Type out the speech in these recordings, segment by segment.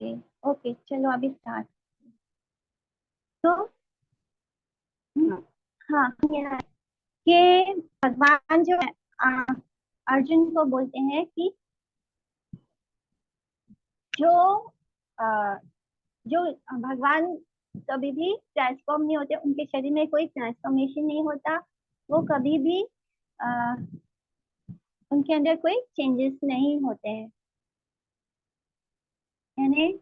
Okay okay, चलो अभी start. तो हम्म, हाँ, यह है कि भगवान जो है अर्जुन को बोलते हैं कि जो आ, जो भगवान कभी भी ट्रांसफॉर्म नहीं होते, उनके शरीर में कोई ट्रांसफॉर्मेशन नहीं होता। वो कभी भी आ, उनके अंदर कोई चेंजेस नहीं होते हैं। यानी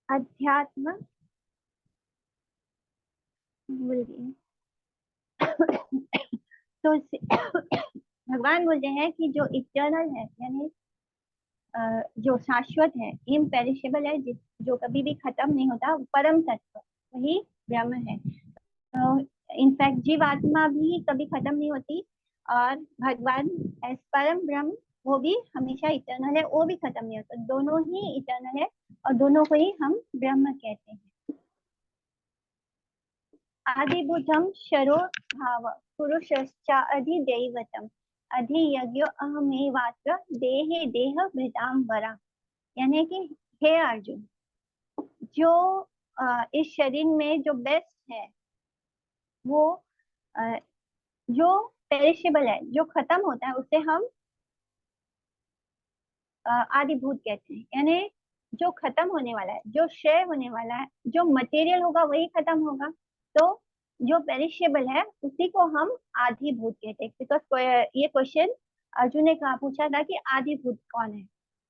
अध्यात्म भूल गई। तो भगवान बोलते हैं कि जो इटर्नल है, यानी जो शाश्वत है, इम्पेरिशेबल है, जो कभी भी खत्म नहीं होता, परम तत्व वही ब्रह्म है। इनफैक्ट जीवात्मा भी कभी खत्म नहीं होती, और भगवान एस परम ब्रह्म वो भी हमेशा इटर्नल है, वो भी खत्म नहीं होता, दोनों ही इटर्नल है, और दोनों को ही हम ब्रह्म कहते हैं। आदिभूतम शरो भाव पुरुषश्चा अधिदैवतम अधियज्ञो अहमेवात्र देहे देह वृताम वरा। यानी कि हे अर्जुन, जो इस शरीर में जो बेस्ट है, वो अ, जो पेरिशेबल है, जो खत्म होता है, उसे हम आदिभूत कहते हैं। यानी जो खत्म होने वाला है, जो क्षय होने वाला है, जो मटेरियल होगा वही खत्म होगा। तो जो पेरिशेबल है उसी को हम आदिभूत कहते हैं। बिकॉज ये क्वेश्चन अर्जुन ने कहा पूछा था कि आदिभूत कौन है।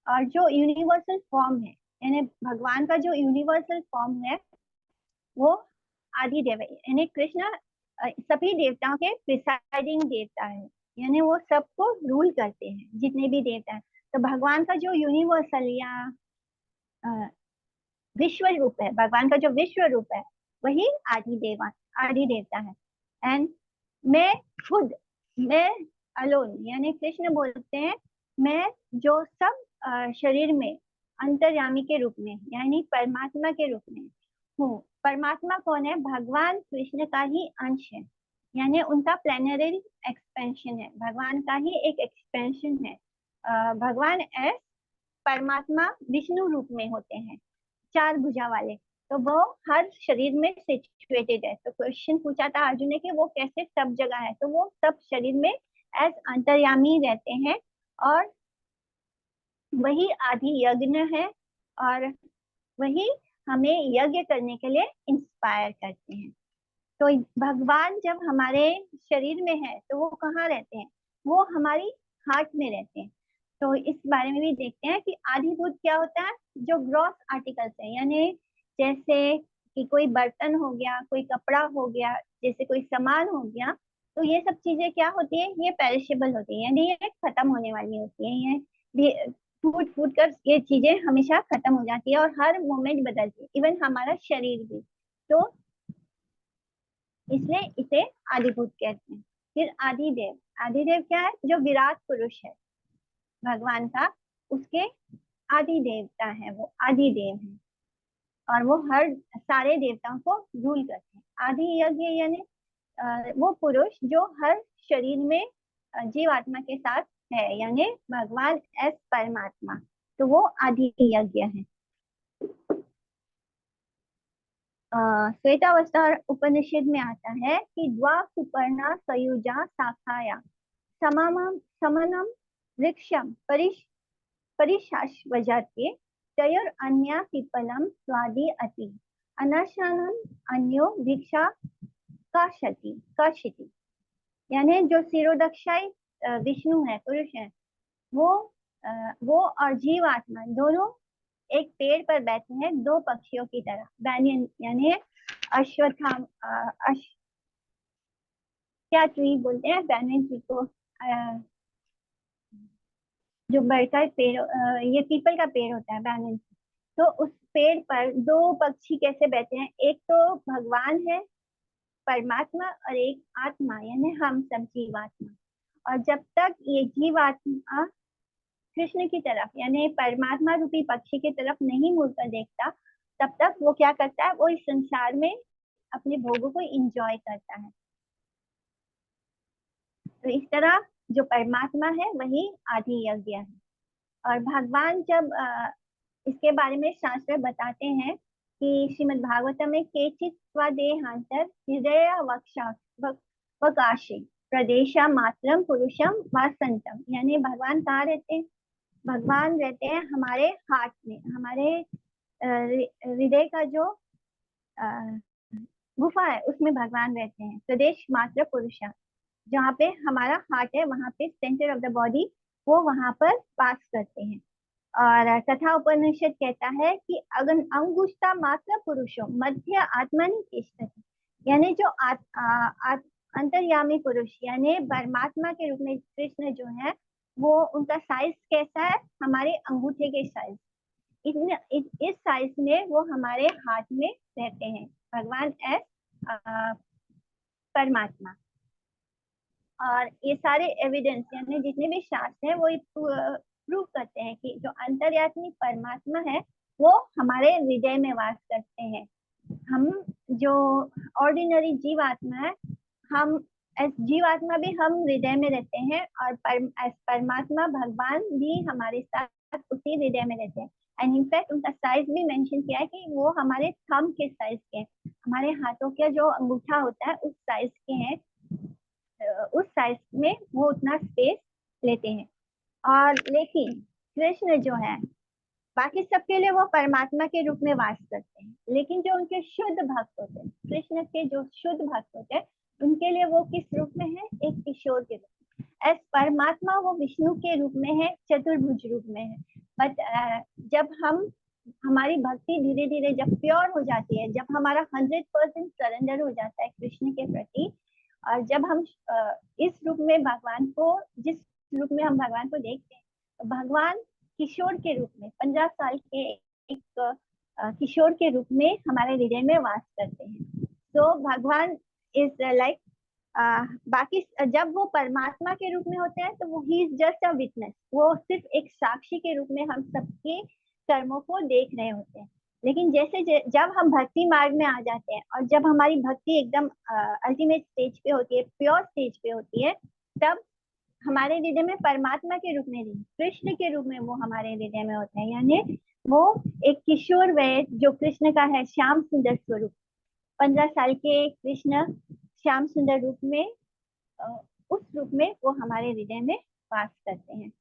और जो यूनिवर्सल फॉर्म है, यानी भगवान का जो यूनिवर्सल फॉर्म है, वो आदिदेव है। यानी कृष्ण सभी देवताओं के प्रिसाइडिंग देवता है, यानी वो सबको रूल करते हैं, जितने भी देवता हैं। तो भगवान का जो यूनिवर्सल या अ, विश्व रूप है, भगवान का जो विश्व रूप है, वही आदि देवा आदि देवता है। एंड मैं खुद, मैं अलोन, यानी कृष्ण बोलते हैं मैं जो सब शरीर में अंतर्यामी के रूप में, यानी परमात्मा के रूप में हूँ। परमात्मा कौन है? भगवान कृष्ण का ही अंश है, यानी उनका प्लेनरी एक्सपेंशन है, भगवान का ही एक एक्सपेंशन है। भगवान एस परमात्मा विष्णु रूप में होते हैं, चार भुजा वाले। तो वो हर शरीर में सिचुएटेड है। तो क्वेश्चन पूछा था अर्जुन ने कि वो कैसे सब जगह है, तो वो सब शरीर में एज अंतर्यामी रहते हैं, और वही आदि यज्ञ है, और वही हमें यज्ञ करने के लिए इंस्पायर करते हैं। तो भगवान जब हमारे शरीर में है तो वो कहाँ रहते हैं? वो हमारी हार्ट में रहते हैं। तो इस बारे में भी देखते हैं कि आदिभूत क्या होता है। जो ग्रॉस आर्टिकल्स है, यानी जैसे कि कोई बर्तन हो गया, कोई कपड़ा हो गया, जैसे कोई सामान हो गया, तो ये सब चीजें क्या होती है? ये पेरिशेबल होती है, यानी ये खत्म होने वाली होती है। ये फूट फूट कर ये चीजें हमेशा खत्म हो जाती है, और हर मोमेंट बदलती है, इवन हमारा शरीर भी। तो इसलिए इसे आदिभूत कहते हैं। फिर आदिदेव, आदिदेव क्या है? जो विराट पुरुष है भगवान का, उसके आदि देवता है, वो आदि देव है, और वो हर सारे देवताओं को रूल करते हैं। आदि यज्ञ यानी वो पुरुष जो हर शरीर में जीवात्मा के साथ है, यानी भगवान एस परमात्मा, तो वो आदि यज्ञ है। श्वेतावस्त्र उपनिषद में आता है कि द्वा सुपर्णा सयुजा शाखाया सममम समनम वृक्षम परिशाश्वजाते तयोर अन्या पिपलम स्वादि अति अनाशानम अन्यो भिक्षा काशति। यानी जो सिरोदक्षाई विष्णु है, पुरुष है, वो वो और जीवात्मा दोनों एक पेड़ पर बैठे हैं, दो पक्षियों की तरह। बैनियन यानी अश्वत्थाम क्या ट्री बोलते हैं बैनियन ट्री को? जो बड़ का पेड़, ये पीपल का पेड़ होता है, बैनियन। तो उस पेड़ पर दो पक्षी कैसे बैठे हैं? एक तो भगवान है परमात्मा, और एक आत्मा यानी हम सब जीवात्मा। और जब तक ये जीवात्मा कृष्ण की तरफ यानी परमात्मा रूपी पक्षी की तरफ नहीं मुड़कर देखता, तब तक वो क्या करता है, वो इस संसार में अपने भोगों को एंजॉय करता है। तो इस तरह जो परमात्मा है वही आदि यज्ञ है। और भगवान जब इसके बारे में शास्त्र बताते हैं कि श्रीमद् भागवतम में केचित स्वदेहांतर हृदय वक्षा वकाशी प्रदेशा मात्रम पुरुषम वासंतम, यानी भगवान कहाँ रहते हैं? भगवान रहते हैं हमारे हार्ट में, हमारे हृदय का जो गुफा है उसमें भगवान रहते हैं। प्रदेश मात्र पुरुषा, जहाँ पे हमारा हार्ट है वहां पे सेंटर ऑफ द बॉडी, वो वहां पर पास करते हैं। और तथा उपनिषद कहता है कि अगन अंगुष्ठा मात्र पुरुषो मध्य आत्मनि तिष्ठति, यानी जो अंतर्यामी पुरुष यानी परमात्मा के रूप में कृष्ण जो है, वो उनका साइज कैसा है? हमारे अंगूठे के साइज, इस साइज में वो हमारे हाथ में रहते हैं, भगवान एस परमात्मा। और ये सारे एविडेंस यानी जितने भी शास्त्र है वो प्रूव करते हैं कि जो अंतर्यात्मी परमात्मा है वो हमारे हृदय में वास करते हैं। हम जो ऑर्डिनरी जीवात्मा है, हम एस जीवात्मा भी हम हृदय में रहते हैं, और परमात्मा भगवान भी हमारे साथ उसी हृदय में रहते हैं। एंड इनफैक्ट उनका साइज भी मेंशन किया है कि वो हमारे थंब के साइज के, हमारे हाथों का जो अंगूठा होता है उस साइज के हैं, उस साइज में वो उतना स्पेस लेते हैं। और लेकिन कृष्ण जो है बाकी सबके लिए वो परमात्मा के रूप में वास करते हैं, लेकिन जो उनके शुद्ध भक्त होते हैं, कृष्ण के जो शुद्ध भक्त होते हैं, उनके लिए वो किस रूप में है? एक किशोर के रूप में। एस परमात्मा वो विष्णु के रूप में है, चतुर्भुज रूप में है। बट जब हमारी भक्ति धीरे धीरे जब प्योर हो जाती है, जब हमारा 100% सरेंडर हो जाता है कृष्ण के प्रति, और जब हम इस रूप में भगवान को, जिस रूप में हम भगवान को देखते हैं, तो भगवान किशोर के रूप में 15 साल के एक किशोर के रूप में हमारे हृदय में वास करते हैं। तो भगवान इज लाइक बाकी जब वो परमात्मा के रूप में होते हैं तो वो he is just a witness, वो सिर्फ एक साक्षी के रूप में हम सबके कर्मों को देख रहे होते हैं। लेकिन जैसे जब हम भक्ति मार्ग में आ जाते हैं और जब हमारी भक्ति एकदम अल्टीमेट स्टेज पे होती है, प्योर स्टेज पे होती है, तब हमारे हृदय में परमात्मा के रूप में नहीं, कृष्ण के रूप में वो हमारे हृदय में होते हैं। यानी वो एक किशोर वय जो कृष्ण का है, श्याम सुंदर स्वरूप, 15 साल के कृष्ण श्याम सुंदर रूप में, उस रूप में वो हमारे हृदय में वास करते हैं।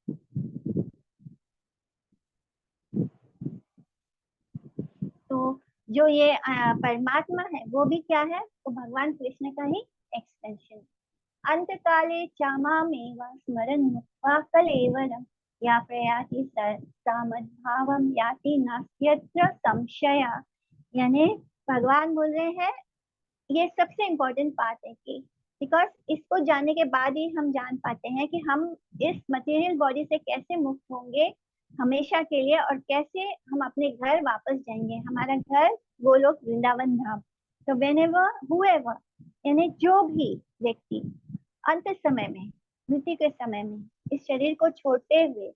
तो जो ये परमात्मा है वो भी क्या है? तो भगवान कृष्ण का ही एक्सटेंशन। अंत काले चामामेव स्मरन् मुक्त्वा कलेवरं या प्रयाति सामद्भावं याति नास्त्यत्र संशय। यानी भगवान बोल रहे हैं, ये सबसे इम्पोर्टेंट बात है कि बिकॉज इसको जानने के बाद ही हम जान पाते हैं कि हम इस मटेरियल बॉडी से कैसे मुक्त होंगे हमेशा के लिए, और कैसे हम अपने घर वापस जाएंगे। हमारा घर वो लोग वृंदावन धाम। तो whenever whoever, यानी जो भी व्यक्ति अंत समय में, मृत्यु के समय में इस शरीर को छोड़ते हुए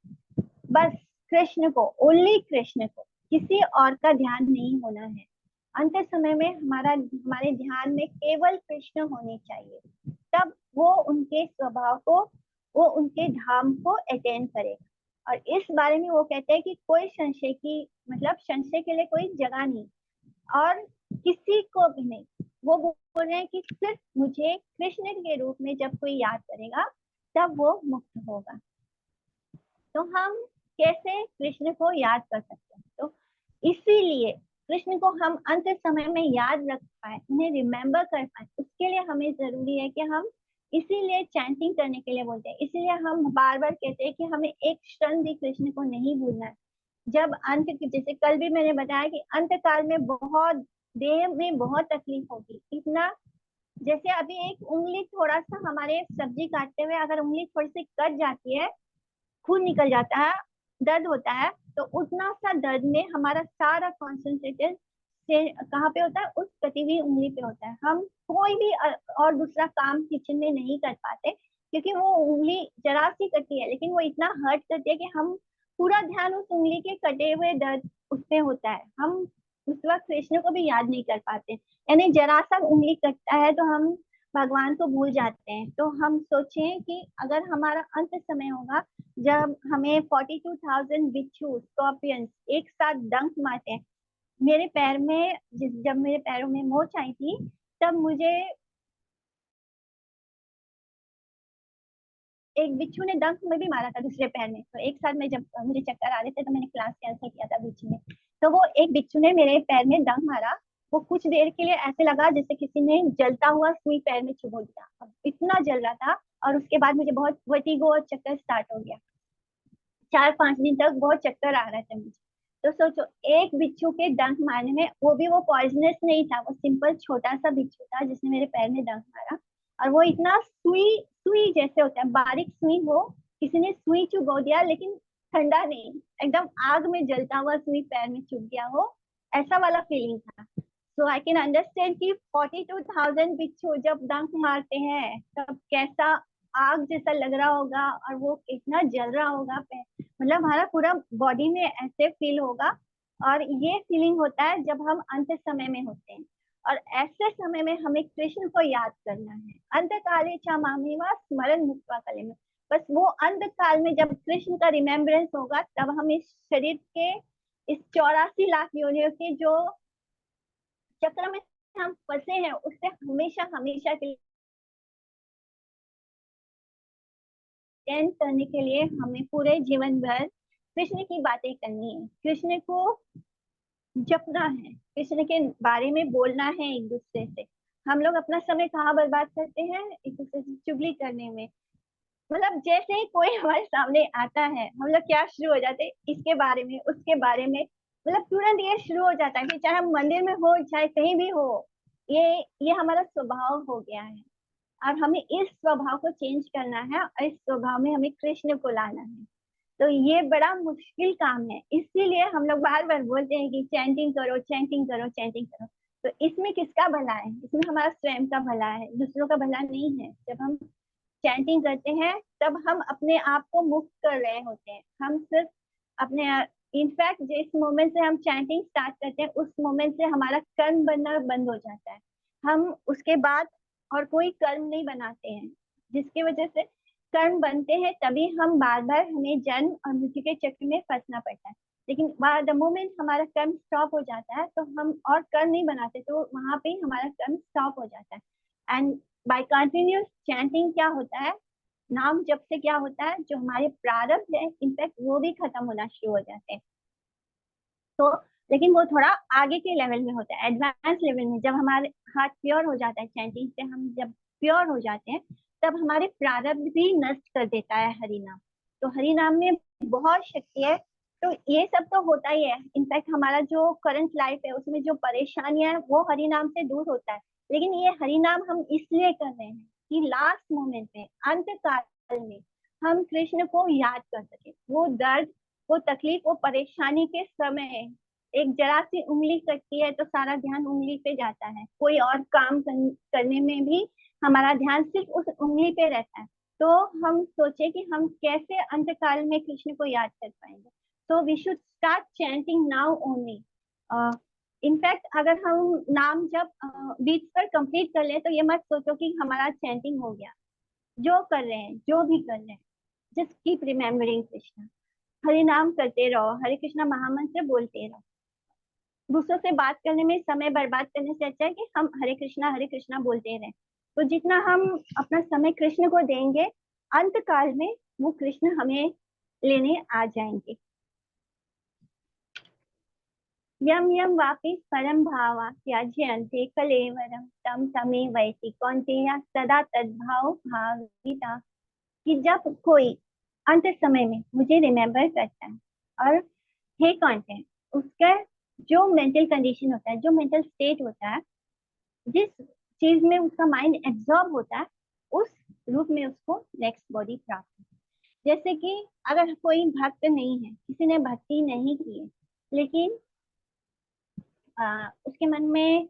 बस कृष्ण को, ओनली कृष्ण को, किसी और का ध्यान नहीं होना है। अंत समय में हमारे ध्यान में केवल कृष्ण होने चाहिए, तब वो उनके स्वभाव को, वो उनके धाम को अटेन करेगा। और इस बारे में वो कहते हैं कि कोई संशय की, मतलब संशय के लिए कोई जगह नहीं, और किसी को भी नहीं। वो बोल रहे हैं कि सिर्फ मुझे कृष्ण के रूप में जब कोई याद करेगा तब वो मुक्त होगा। तो हम कैसे कृष्ण को याद कर सकते हैं? तो इसीलिए कृष्ण को हम अंत समय में याद रख पाए, उन्हें रिमेम्बर कर पाए, उसके लिए हमें जरूरी है कि हम, इसीलिए चैंटिंग करने के लिए बोलते हैं, इसीलिए हम बार बार कहते हैं कि हमें एक क्षण भी कृष्ण को नहीं भूलना है। जब अंत, जैसे कल भी मैंने बताया कि अंत काल में बहुत, देह में बहुत तकलीफ होगी, इतना, जैसे अभी एक उंगली, थोड़ा सा हमारे सब्जी काटते हुए अगर उंगली थोड़ी सी कट जाती है, खून निकल जाता है, दर्द होता है, तो उतना सा दर्द में हमारा सारा कॉन्सेंट्रेटेड से कहाँ पे होता है? उस कटी हुई उंगली पे होता है। हम कोई भी और दूसरा काम किचन में नहीं कर पाते, क्योंकि वो उंगली जरा सी कटी है लेकिन वो इतना हर्ट करती है कि हम पूरा ध्यान उस उंगली के कटे हुए दर्द उस पे होता है। हम उस वक्त कृष्ण को भी याद नहीं कर पाते, यानी जरा सा उंगली कटता है तो हम भगवान को भूल जाते हैं। तो हम सोचें कि अगर हमारा अंत समय होगा, जब हमें 42,000 बिच्छू स्कॉर्पियंस एक साथ डंक मारते हैं मेरे पैर में, जब मेरे पैरों में मोच आई थी, तब मुझे एक बिच्छू ने डंक में भी मारा था दूसरे पैर में। तो एक साथ में जब मुझे चक्कर आ रहे थे तो मैंने क्लास कैंसिल किया था बिच्छू ने। तो वो एक बिच्छू ने मेरे पैर में डंक मारा। वो कुछ देर के लिए ऐसे लगा जैसे किसी ने जलता हुआ सुई पैर में चुभो दिया, अब इतना जल रहा था। और उसके बाद मुझे बहुत वर्टिगो और चक्कर स्टार्ट हो गया। 4-5 दिन तक बहुत चक्कर आ रहे थे मुझे। तो सोचो, एक बिच्छू के डंक मारने में, वो भी वो पॉइजनस नहीं था, वो सिंपल छोटा सा बिच्छू था जिसने मेरे पैर में डंक मारा। और वो इतना सुई सुई जैसे होता है, बारीक सुई, वो किसी ने सुई चुभो दिया, लेकिन ठंडा नहीं, एकदम आग में जलता हुआ सुई पैर में चुभ गया हो, ऐसा वाला फीलिंग था। सो आई कैन अंडरस्टैंड कि 42,000 बिच्छू जब डंक मारते हैं तब कैसा आग जैसा लग रहा होगा, और वो कितना जल रहा होगा पे, मतलब हमारा पूरा बॉडी में ऐसे फील होगा। और ये फीलिंग होता है जब हम अंत समय में होते हैं। और ऐसे समय में हमें कृष्ण को याद करना है। अंत काले क्षमामेवा स्मरण मुक्त्वा कलेम। बस वो अंत काल में जब कृष्ण का रिमेम्बरेंस होगा, तब हम इस शरीर के, इस 84 लाख योनियों के जो चक्र में हम फंसे हैं, उससे हमेशा हमेशा के लिए करने के लिए हमें पूरे जीवन भर कृष्ण की बातें करनी है, कृष्ण को जपना है, कृष्ण के बारे में बोलना है एक दूसरे से। हम लोग अपना समय कहाँ बर्बाद करते हैं, एक दूसरे से चुगली करने में। मतलब जैसे ही कोई हमारे सामने आता है, हम लोग क्या शुरू हो जाते हैं, इसके बारे में उसके बारे में, मतलब तुरंत ये शुरू हो जाता है कि चाहे हम मंदिर में हो चाहे कहीं भी हो, ये हमारा स्वभाव हो गया है। और हमें इस स्वभाव को चेंज करना है, और इस स्वभाव में हमें कृष्ण को लाना है। तो ये बड़ा मुश्किल काम है, इसीलिए हम लोग बार बार बोलते हैं कि चैंटिंग करो, चैंटिंग करो, चैंटिंग करो। तो इसमें किसका भला है? इसमें हमारा स्वयं का भला है, दूसरों का भला नहीं है। जब हम चैंटिंग करते हैं तब हम अपने आप को मुक्त कर रहे होते हैं। हम सिर्फ अपने, इनफैक्ट जिस मोमेंट से हम चैंटिंग स्टार्ट करते हैं, उस मोमेंट से हमारा कर्म बनना बंद हो जाता है। हम उसके बाद और कोई कर्म नहीं बनाते हैं, जिसकी वजह से कर्म बनते हैं, तभी हम बार बार हमें जन्म और मृत्यु के चक्र में फंसना पड़ता है। लेकिन द मोमेंट हमारा कर्म स्टॉप हो जाता है, तो हम और कर्म नहीं बनाते, तो वहां पे ही हमारा कर्म स्टॉप हो जाता है। एंड बाय कंटिन्यूस चैंटिंग क्या होता है, नाम जब से क्या होता है, जो हमारे प्रारब्ध है इनफैक्ट वो भी खत्म होना शुरू हो जाते हैं। तो लेकिन वो थोड़ा आगे के लेवल में होता है, एडवांस लेवल में। जब हमारे हार्ट प्योर हो जाता है चैंटिंग से, हम जब प्योर हो जाते हैं, तब हमारे प्रारब्ध भी नष्ट कर देता है हरि नाम। तो हरि नाम में बहुत शक्ति है। तो ये सब तो होता ही है, इनफैक्ट हमारा जो करंट लाइफ है उसमें जो परेशानियां है वो हरि नाम से दूर होता है। लेकिन ये हरि नाम हम इसलिए कर रहे हैं कि लास्ट मोमेंट में, अंत काल में, हम कृष्ण को याद कर सके। वो दर्द, वो तकलीफ, वो परेशानी के समय एक जरा सी उंगली कटती है तो सारा ध्यान उंगली पे जाता है, कोई और काम करने में भी हमारा ध्यान सिर्फ उस उंगली पे रहता है। तो हम सोचे कि हम कैसे अंतकाल में कृष्ण को याद कर पाएंगे। तो we should start chanting now only. In fact अगर हम नाम जब बीच पर कंप्लीट कर ले, तो ये मत सोचो कि हमारा चैंटिंग हो गया। जो कर रहे हैं, जो भी कर रहे हैं, just keep remembering Krishna. Hari नाम करते रहो, हरे कृष्णा महामंत्र बोलते रहो। दूसरों से बात करने में समय बर्बाद करने से अच्छा है कि हम हरे कृष्णा बोलते रहें। तो जितना हम अपना समय कृष्ण को देंगे, अंत काल में वो कृष्ण हमें लेने आ जाएंगे। यम यम वापि परम भावा त्याज्यन्ते कलेवरम तम तमे वैति कौन्तेय सदा तद्भाव भाविता। कि जब कोई अंत समय में मुझे रिमेम्बर करता है, और हे कौन्तेय, उसका जो मेंटल कंडीशन होता है, जो मेंटल स्टेट होता है, जिस चीज में उसका माइंड एब्जॉर्ब होता है, उस रूप में उसको नेक्स्ट बॉडी प्राप्त होती है। जैसे कि अगर कोई भक्त नहीं है, किसी ने भक्ति नहीं की है, लेकिन उसके मन में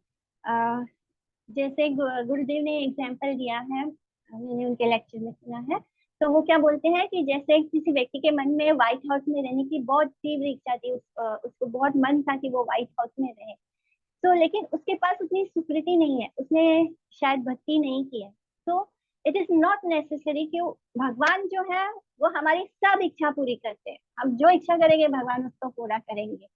जैसे गुरुदेव ने एग्जाम्पल दिया है, मैंने उनके लेक्चर में सुना है तो वो क्या बोलते हैं कि जैसे किसी व्यक्ति के मन में व्हाइट हाउस में रहने की बहुत तीव्र इच्छा थी, उसको बहुत मन था कि वो व्हाइट हाउस में रहे, तो लेकिन उसके पास उतनी सुकृति नहीं है, उसने शायद भक्ति नहीं की है। तो इट इज नॉट नेसेसरी कि भगवान जो है वो हमारी सब इच्छा पूरी करते हैं। हम जो इच्छा करेंगे भगवान उसको पूरा करेंगे।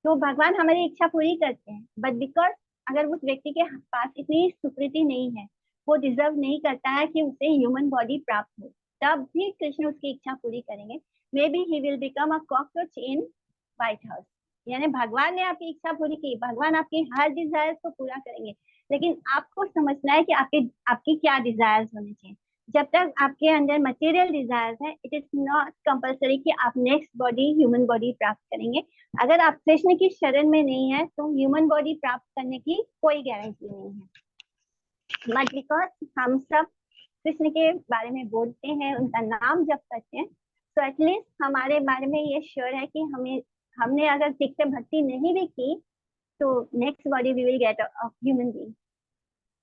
तो भगवान हमारी इच्छा पूरी करते हैं, बट बिकॉज अगर उस व्यक्ति के पास इतनी सुकृति नहीं है, वो डिजर्व नहीं करता है कि उसे ह्यूमन बॉडी प्राप्त हो, तब भी कृष्ण उसकी इच्छा पूरी करेंगे। May be he will become a cockroach in white house. यानी भगवान ने आपकी इच्छा पूरी की, भगवान आपकी हर डिजायर को पूरा करेंगे, लेकिन आपको समझना है कि आपकी क्या डिजायर्स होने चाहिए। जब तक आपके अंदर मटेरियल डिजायर्स है, इट इज नॉट कंपल्सरी कि आप नेक्स्ट बॉडी ह्यूमन बॉडी प्राप्त करेंगे। अगर आप कृष्ण की शरण में नहीं है तो ह्यूमन बॉडी प्राप्त करने की कोई गारंटी नहीं है। बट बिकॉज हम सब कृष्ण के बारे में बोलते हैं, उनका नाम जप करते हैं, तो एटलीस्ट हमारे बारे में ये श्योर है कि हमने अगर ठीक से भक्ति नहीं भी की तो next body we will get a human being.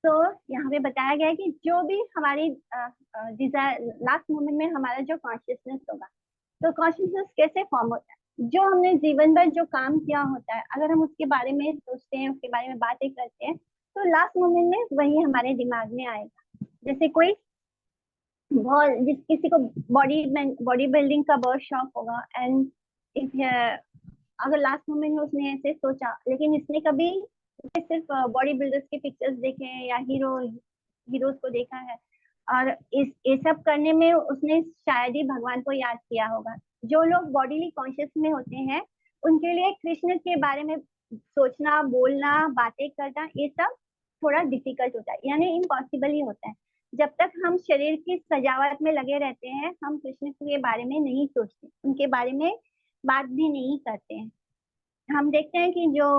तो यहाँ पे बताया गया है कि जो भी हमारी डिजायर लास्ट मोमेंट में हमारा जो कॉन्शियसनेस होगा, तो कॉन्शियसनेस कैसे फॉर्म होता है, जो हमने जीवन भर जो काम किया होता है, अगर हम उसके बारे में सोचते हैं, उसके बारे में बातें करते हैं, तो लास्ट मोमेंट में वही हमारे दिमाग में आएगा। जैसे कोई बहुत जिस किसी को बॉडी बिल्डिंग का बहुत शौक होगा, एंड इफ अगर लास्ट मोमेंट में उसने ऐसे सोचा, लेकिन इसने कभी सिर्फ बॉडी बिल्डर्स के पिक्चर्स देखे हैं या हीरोज को देखा है, और इस ये सब करने में उसने शायद ही भगवान को याद किया होगा। जो लोग बॉडीली कॉन्शियस में होते हैं, उनके लिए कृष्ण के बारे में सोचना, बोलना, बातें करना, ये सब थोड़ा डिफिकल्ट होता है, यानी इम्पॉसिबल ही होता है। जब तक हम शरीर की सजावट में लगे रहते हैं, हम कृष्ण के बारे में नहीं सोचते, उनके बारे में बात भी नहीं करते हैं। हम देखते हैं कि जो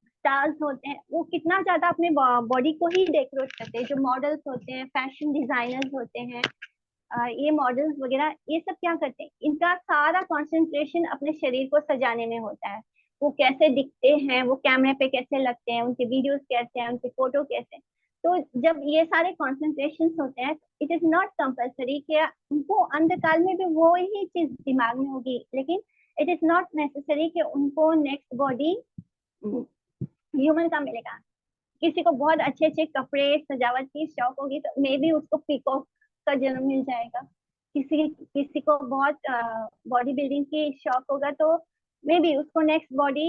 स्टार्स होते हैं वो कितना ज्यादा अपने बॉडी को ही डेकोरेट करते हैं। जो मॉडल्स होते हैं, फैशन डिजाइनर्स होते हैं, ये मॉडल्स वगैरह, ये सब क्या करते हैं, इनका सारा कंसंट्रेशन अपने शरीर को सजाने में होता है। वो कैसे दिखते हैं, वो कैमरे पे कैसे लगते हैं, उनके वीडियोस कैसे हैं, उनके फोटो कैसे हैं। तो जब ये सारे कॉन्सेंट्रेशन होते हैं, इट इज नॉट कंपल्सरी कि उनको अंधकाल में भी वो ही चीज दिमाग में होगी, लेकिन इट इज नॉट नेसेसरी कि उनको नेक्स्ट बॉडी ह्यूमन का मिलेगा। किसी को बहुत अच्छे अच्छे कपड़े सजावट की शौक होगी, तो मे बी उसको पीकॉक का जन्म मिल जाएगा। किसी किसी को बहुत बॉडी बिल्डिंग की शौक होगा, तो मे बी उसको नेक्स्ट बॉडी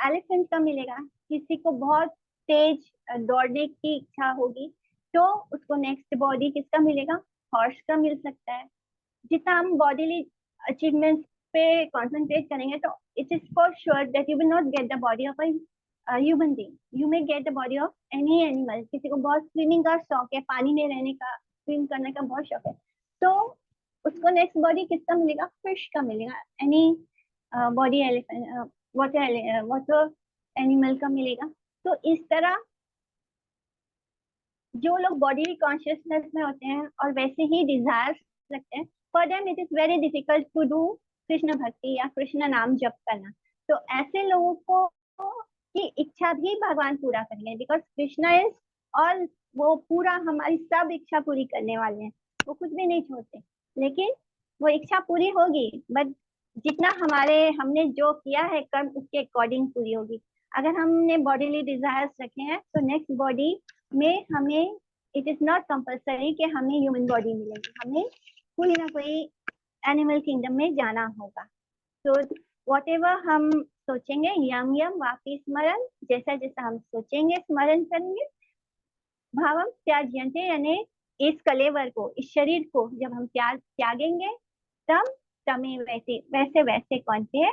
एलिफेंट का मिलेगा। किसी को बहुत तेज दौड़ने की इच्छा होगी, तो उसको नेक्स्ट बॉडी किसका मिलेगा, हॉर्स का मिल सकता है। जितना हम बॉडीली अचीवमेंट पे कंसंट्रेट करेंगे, तो it is for sure that you will not get the body of a human being, you may get the body of any animal. किसी को बहुत स्विमिंग का शौक है, पानी में रहने का, स्विम करने का बहुत शौक है, तो उसको नेक्स्ट बॉडी किसका मिलेगा, फिश का मिलेगा। Any body elephant, water animal का मिलेगा। तो इस तरह जो लोग बॉडी कॉन्शियसनेस में होते हैं और वैसे ही डिजायर्स रखते हैं, for them it is very difficult to do Krishna भक्ति या कृष्ण नाम जप करना। तो ऐसे लोगों को की इच्छा भी भगवान पूरा करेंगे, बिकॉज कृष्णा इज ऑल, वो पूरा हमारी सब इच्छा पूरी करने वाले हैं, वो कुछ भी नहीं छोड़ते। लेकिन वो इच्छा पूरी होगी, बट जितना हमने जो किया है कर्म, उसके अकॉर्डिंग पूरी होगी। अगर हमने बॉडीली डिजायर्स रखे हैं, तो नेक्स्ट बॉडी में हमें, इट इज नॉट कंपल्सरी कि हमें ह्यूमन बॉडी मिलेगी, हमें कोई ना कोई एनिमल किंगडम में जाना होगा। तो वॉट एवर हम सोचेंगे, यम यम वापी स्मरण, जैसा जैसा हम सोचेंगे, स्मरण करेंगे, भावम त्याज्यन्ते, यानी इस कलेवर को, इस शरीर को जब हम त्यागेंगे, तब तमें वैसे वैसे वैसे कौन से है,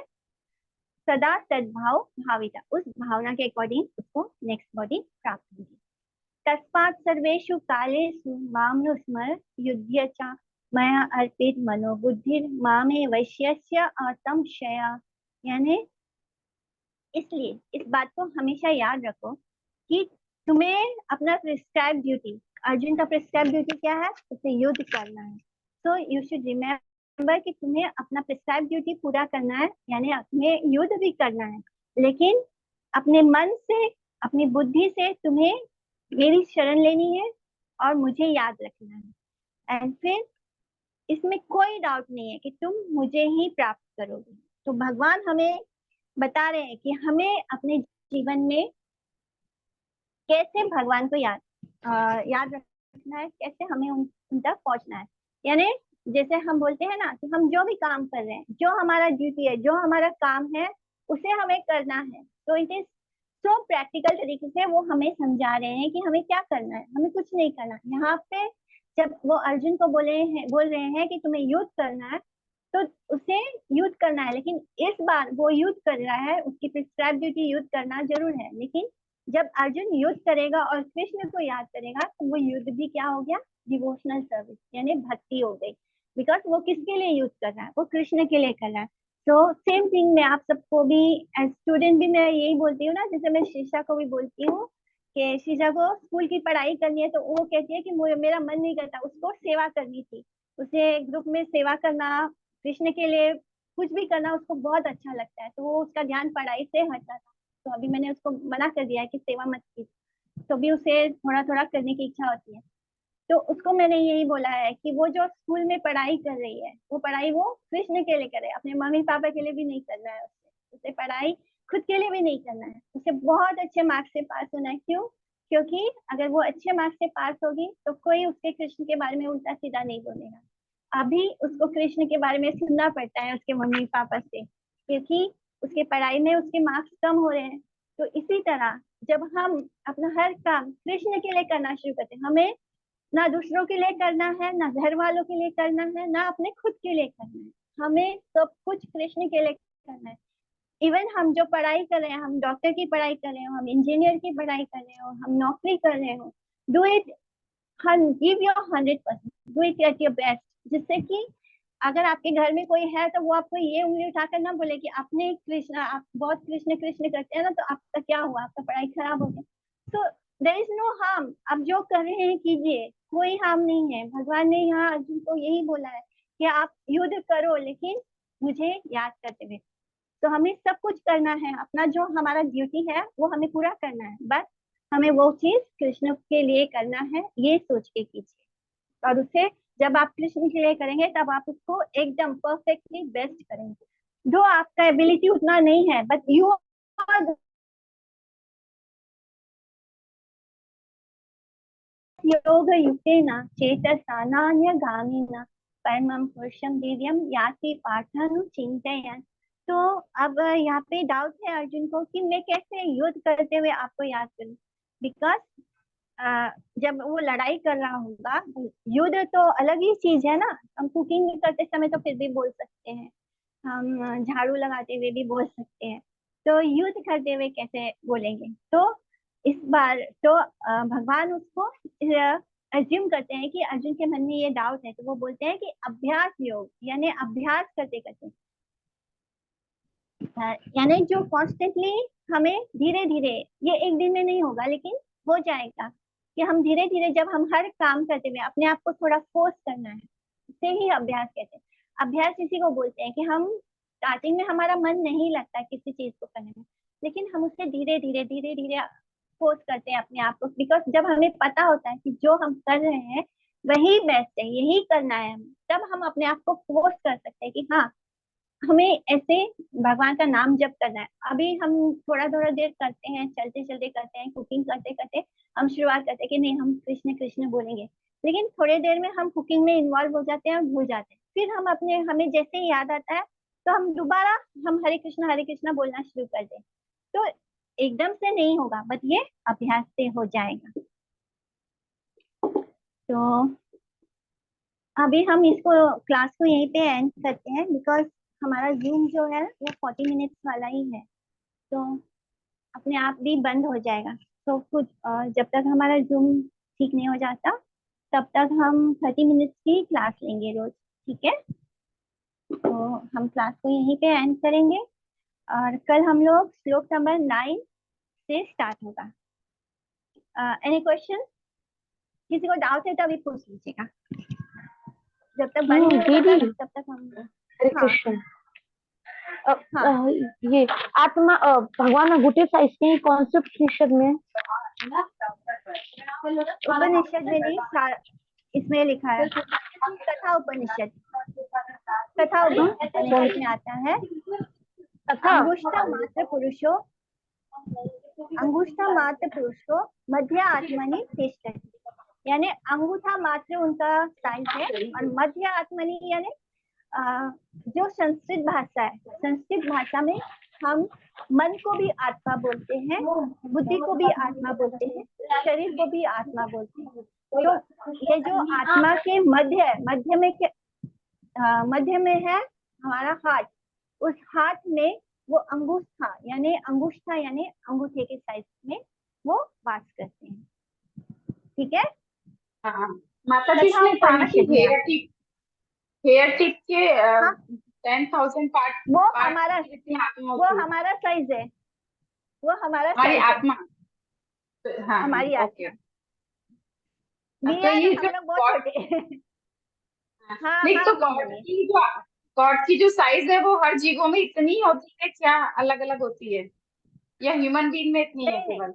सदा सद्भाव भाविता, उस भावना के अकॉर्डिंग उसको नेक्स्ट बॉडी प्राप्त होगी। तस्मात् सर्वेषु कालेषु मां स्मर युध्य च मया अर्पित मनोबुद्धिर मामे वैश्यस्य असंशया। यानी इसलिए इस बात को हमेशा याद रखो कि तुम्हें अपना प्रिस्क्राइब ड्यूटी, अर्जुन का प्रिस्क्राइब ड्यूटी क्या है, उसे युद्ध करना है। सो यू शुड रिमेम्बर कि तुम्हें अपना प्रिस्क्राइब ड्यूटी पूरा करना है, यानी तुम्हें युद्ध भी करना है, लेकिन अपने मन से, अपनी बुद्धि से तुम्हें मेरी शरण लेनी है और मुझे याद रखना है। एंड फिर इसमें कोई डाउट नहीं है कि तुम मुझे ही प्राप्त करोगे। तो भगवान हमें बता रहे हैं कि हमें अपने जीवन में कैसे भगवान को याद रखना है, कैसे हमें उन तक पहुंचना है। यानी जैसे हम बोलते हैं ना कि हम जो भी काम कर रहे हैं, जो हमारा ड्यूटी है, जो हमारा काम है, उसे हमें करना है। तो इट इज सो प्रैक्टिकल तरीके से वो हमें समझा रहे हैं कि हमें क्या करना है, हमें कुछ नहीं करना। यहाँ पे जब वो अर्जुन को बोल रहे हैं कि तुम्हें युद्ध करना है, तो उसे युद्ध करना है, लेकिन इस बार वो युद्ध कर रहा है, उसकी प्रिस्क्राइब ड्यूटी युद्ध करना जरूर है, लेकिन जब अर्जुन युद्ध करेगा और कृष्ण को याद करेगा तो वो युद्ध भी क्या हो गया, डिवोशनल सर्विस यानी भक्ति हो गई। बिकॉज वो किसके लिए युद्ध कर रहा है, वो कृष्ण के लिए कर रहा है। तो सेम थिंग मैं आप सबको भी एज स्टूडेंट भी मैं यही बोलती हूँ ना, जैसे मैं शीशा को भी बोलती हूँ कि शीशा को स्कूल की पढ़ाई करनी है, तो वो कहती है कि मेरा मन नहीं करता, उसको सेवा करनी थी, उसे ग्रुप में सेवा करना, कृष्ण के लिए कुछ भी करना उसको बहुत अच्छा लगता है, तो वो उसका ध्यान पढ़ाई से हटता था। तो अभी मैंने उसको मना कर दिया है कि सेवा मत की, तो भी उसे थोड़ा थोड़ा करने की इच्छा होती है। तो उसको मैंने यही बोला है कि वो जो स्कूल में पढ़ाई कर रही है, वो पढ़ाई वो कृष्ण के लिए करे, अपने मम्मी पापा के लिए भी नहीं करना है, उसे पढ़ाई खुद के लिए भी नहीं करना है, उसे बहुत अच्छे मार्क्स से पास होना है। क्यों? क्योंकि अगर वो अच्छे मार्क्स से पास होगी तो कोई उसके कृष्ण के बारे में उल्टा सीधा नहीं बोलेगा। अभी उसको कृष्ण के बारे में सुनना पड़ता है उसके मम्मी पापा से, क्योंकि उसके पढ़ाई में उसके मार्क्स कम हो रहे हैं। तो इसी तरह जब हम अपना हर काम कृष्ण के लिए करना शुरू करते हैं, हमें ना दूसरों के लिए करना है, ना घर वालों के लिए करना है, ना अपने खुद के लिए करना है, हमें सब कुछ कृष्ण के लिए करना है। इवन हम जो पढ़ाई कर रहे हैं, हम डॉक्टर की पढ़ाई कर रहे हो, हम इंजीनियर की पढ़ाई कर रहे हो, हम नौकरी कर रहे हो, do it, give your 100%, do it at your best, जिससे कि अगर आपके घर में कोई है तो वो आपको ये उंगली उठाकर ना बोले कि आपने कृष्ण, आप बहुत कृष्ण कृष्ण करते हैं ना, तो आपका क्या हुआ, आपका पढ़ाई खराब हो गया। तो देयर इज नो हार्म, आप जो कर रहे हैं कीजिए, कोई हार्म नहीं है। भगवान ने यहाँ अर्जुन को यही बोला है कि आप युद्ध करो, लेकिन मुझे याद करते हुए। तो हमें सब कुछ करना है, अपना जो हमारा ड्यूटी है वो हमें पूरा करना है, बस हमें वो चीज कृष्ण के लिए करना है, ये सोच के कीजिए। और उसे जब आप कृष्ण के लिए करेंगे तब आप उसको एकदम परफेक्टली बेस्ट करेंगे। जो आपका एबिलिटी उतना नहीं है, बट यू आर योग युक्तेन चेतसा नान्यगामिना परमं पुरुषम दिव्यम याति पार्थानु चिंतयन्। तो अब यहाँ पे डाउट है अर्जुन को कि मैं कैसे युद्ध करते हुए आपको याद करूं। बिकॉज जब वो लड़ाई कर रहा होगा, युद्ध तो अलग ही चीज है ना। हम कुकिंग करते समय तो फिर भी बोल सकते हैं, हम झाड़ू लगाते हुए भी बोल सकते हैं, तो युद्ध करते हुए कैसे बोलेंगे। तो इस बार तो भगवान उसको अज्यूम करते हैं कि अर्जुन के मन में ये डाउट है, तो वो बोलते हैं कि अभ्यास योग, यानी अभ्यास करते करते, यानी जो कॉन्स्टेंटली हमें धीरे धीरे, ये एक दिन में नहीं होगा लेकिन हो जाएगा, कि हम धीरे धीरे जब हम हर काम करते हुए अपने आप को थोड़ा फोर्स करना है, उसे ही अभ्यास कहते हैं। अभ्यास इसी को बोलते हैं कि हम स्टार्टिंग में हमारा मन नहीं लगता किसी चीज को करने में, लेकिन हम उससे धीरे धीरे फोर्स करते हैं अपने आप को, बिकॉज जब हमें पता होता है कि जो हम कर रहे हैं वही बेस्ट है, यही करना है हमें, तब हम अपने आप को फोर्स कर सकते हैं कि हाँ, हमें ऐसे भगवान का नाम जप करना है। अभी हम थोड़ा थोड़ा देर करते हैं, चलते चलते करते हैं, कुकिंग करते करते हम शुरुआत करते हैं कि नहीं हम कृष्ण कृष्ण बोलेंगे, लेकिन थोड़ी देर में हम कुकिंग में इन्वॉल्व हो जाते हैं और भूल जाते हैं। फिर हम अपने, हमें जैसे ही याद आता है तो हम दोबारा हम हरे कृष्णा बोलना शुरू कर दें। तो एकदम से नहीं होगा, बट ये अभ्यास से हो जाएगा। तो अभी हम इसको, क्लास को यहीं पे एंड करते हैं, बिकॉज हमारा जूम जो है वो 40 मिनट्स वाला ही है, तो अपने आप भी बंद हो जाएगा। तो कुछ जब तक हमारा जूम ठीक नहीं हो जाता तब तक हम 30 मिनट्स की क्लास लेंगे रोज, ठीक है। तो हम क्लास को यहीं पे एंड करेंगे और कल हम लोग श्लोक नंबर 9 से स्टार्ट होगा। Any question? किसी को डाउट है तो अभी पूछ लीजिएगा, जब तक बंद नहीं हो दीदी, जाता तब तक हम। हरे हाँ कृष्ण। हाँ। ये आत्मा भगवान गुटे साइज के कौन से उपनिषद में? उपनिषद में नहीं, इसमें लिखा है कथा उपनिषद। कथा उपनिषद में आता है तथा अंगुष्ठा मात्र पुरुषो मध्य आत्मनि तिष्ठति, यानी अंगूठा मात्र उनका साइज है, और मध्य आत्मनि यानी जो संस्कृत भाषा है, संस्कृत भाषा में हम मन को भी आत्मा बोलते हैं, बुद्धि को भी आत्मा बोलते हैं, शरीर को भी आत्मा बोलते हैं। तो ये जो आत्मा के मध्य में है हमारा हाथ, उस हाथ में वो अंगूठा यानी अंगूठे के साइज में वो वास करते हैं। ठीक है। हाँ माता जी, इसमें था ना कि हेयर टिप के 10,000 पार्ट, वो हमारा साइज है, वो हमारा हमारी साइज है, आत्मा। हाँ हमारी ओके। हम लोग बहुत छोटे हैं। हाँ नहीं तो हाँ, गॉड की जो साइज है वो हर जीवों में इतनी होती है क्या, अलग अलग होती है, या ह्यूमन बीइंग में इतनी है केवल?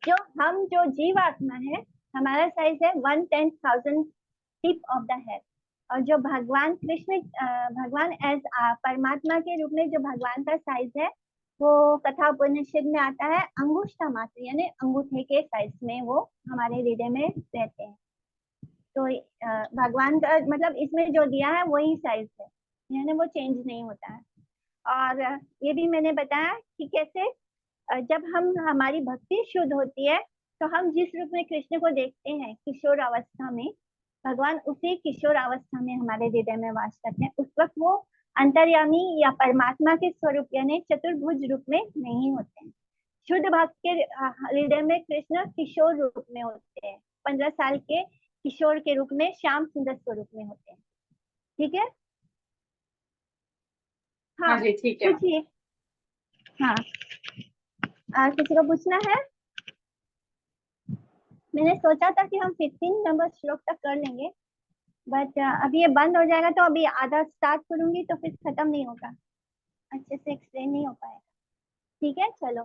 जो जीवात्मा है हमारा साइज है 1/10,000 टिप ऑफ द हेड, और जो भगवान कृष्ण भगवान एज परमात्मा के रूप में जो भगवान का साइज है वो कथा उपनिषद में आता है अंगुष्ठा मात्र, यानी अंगूठे के साइज में वो हमारे हृदय में रहते हैं। तो भगवान का मतलब इसमें जो दिया है वही साइज है, यानी वो चेंज नहीं होता है। और ये भी मैंने बताया कि कैसे जब हमारी भक्ति शुद्ध होती है तो हम जिस रूप में कृष्ण को देखते हैं किशोर अवस्था में, भगवान उसी किशोर अवस्था में हमारे हृदय में वास करते हैं। उस वक्त वो अंतर्यामी या परमात्मा के स्वरूप यानी चतुर्भुज रूप में नहीं होते हैं। शुद्ध भक्त के हृदय में कृष्ण किशोर रूप में होते हैं, 15 साल के किशोर के रूप में, श्याम सुंदर स्वरूप में होते हैं। ठीक है। हाँ जी ठीक है। पूछिए। हाँ किसी को पूछना है? मैंने सोचा था कि हम 15 नंबर श्लोक तक कर लेंगे, बट अभी ये बंद हो जाएगा तो अभी आधा स्टार्ट करूंगी तो फिर खत्म नहीं होगा, अच्छे से एक्सप्लेन नहीं हो पाएगा। ठीक है चलो।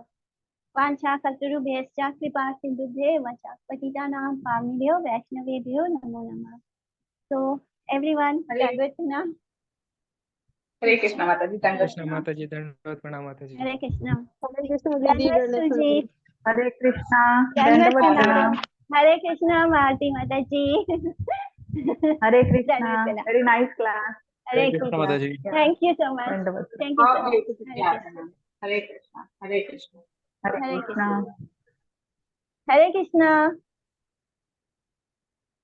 वांछा कल्पतरुभ्यश्च कृपा सिन्धुभ्येव च पतितानां पावनेभ्यो वैष्णवेभ्यो नमो नमः। तो एवरीवन सर्वत्र हरे कृष्णा माता जी, माता जी, धन्यवाद, प्रणाम माता जी। हरे कृष्णा। हरे कृष्ण दीदी, धन्यवाद सुजीत। हरे कृष्णा, धन्यवाद दंडवत प्रणाम। हरे कृष्णा भारती माता जी। हरे कृष्णा, धन्यवाद प्रणाम। Very nice class. Hare Krishna माता ji. Thank you so much. दंडवत। Thank you so much. Hare Krishna, Hare Krishna, Hare Krishna. Hare Krishna.